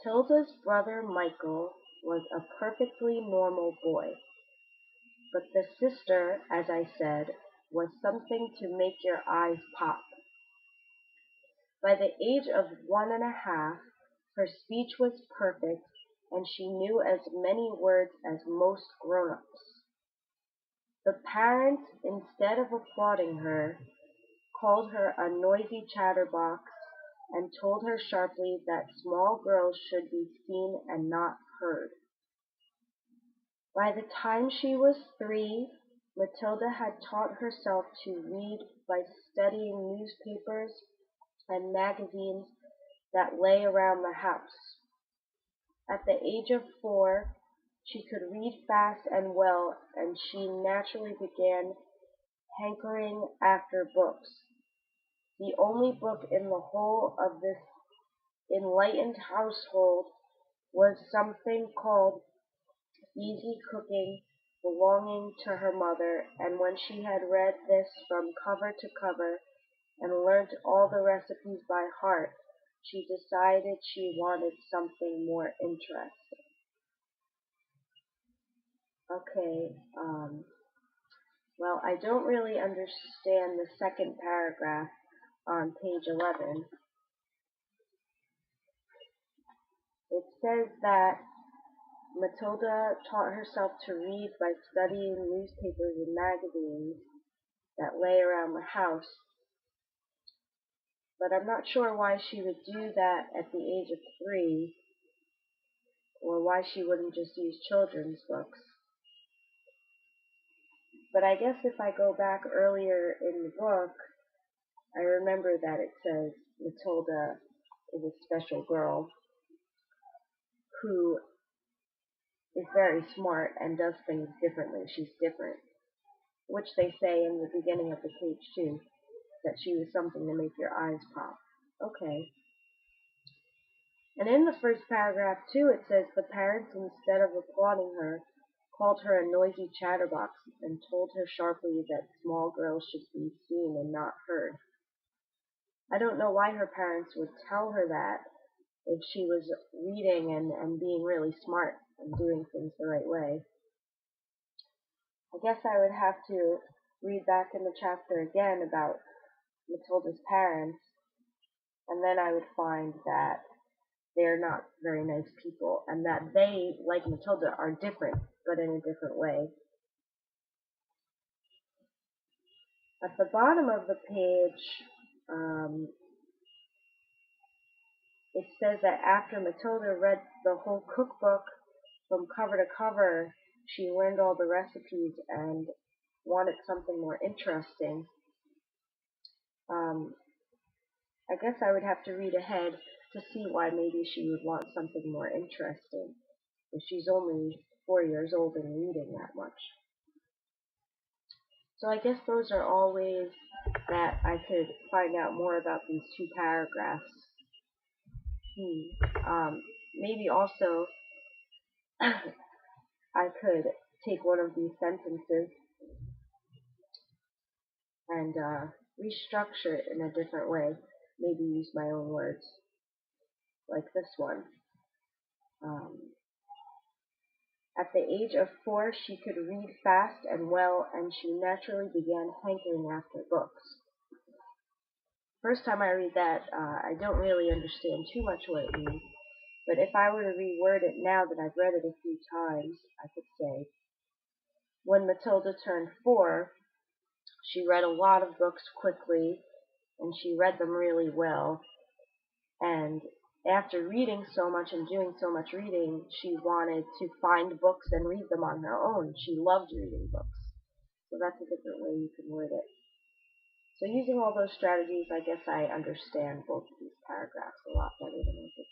Matilda's brother Michael was a perfectly normal boy, but the sister, as I said, was something to make your eyes pop. By the age of 1.5, her speech was perfect, and she knew as many words as most grown-ups. The parents, instead of applauding her, called her a noisy chatterbox and told her sharply that small girls should be seen and not heard. By the time she was 3, Matilda had taught herself to read by studying newspapers and magazines that lay around the house. At the age of 4, she could read fast and well, and she naturally began hankering after books. The only book in the whole of this enlightened household was something called Easy Cooking, belonging to her mother, and when she had read this from cover to cover and learnt all the recipes by heart, she decided she wanted something more interesting. Okay, well, I don't really understand the second paragraph on page 11. It says that Matilda taught herself to read by studying newspapers and magazines that lay around the house, but I'm not sure why she would do that at the age of 3, or why she wouldn't just use children's books. But I guess if I go back earlier in the book, I remember that it says Matilda is a special girl who is very smart and does things differently. She's different, which they say in the beginning of the page too, that she was something to make your eyes pop. Okay. And in the first paragraph too, it says the parents, instead of applauding her, called her a noisy chatterbox and told her sharply that small girls should be seen and not heard. I don't know why her parents would tell her that if she was reading and being really smart and doing things the right way. I guess I would have to read back in the chapter again about Matilda's parents, and then I would find that they're not very nice people, and that they, like Matilda, are different, but in a different way. At the bottom of the page, it says that after Matilda read the whole cookbook from cover to cover, she learned all the recipes and wanted something more interesting. I guess I would have to read ahead to see why maybe she would want something more interesting, if she's only 4 years old and reading that much. So I guess those are all ways that I could find out more about these 2 paragraphs. Maybe also I could take one of these sentences and restructure it in a different way. Maybe use my own words, like this one. At the age of 4, she could read fast and well, and she naturally began hankering after books. First time I read that, I don't really understand too much what it means, but if I were to reword it now that I've read it a few times, I could say, when Matilda turned 4, she read a lot of books quickly, and she read them really well, and after reading so much and doing so much reading, she wanted to find books and read them on her own. She loved reading books. So that's a different way you can word it. So using all those strategies, I guess I understand both of these paragraphs a lot better than I did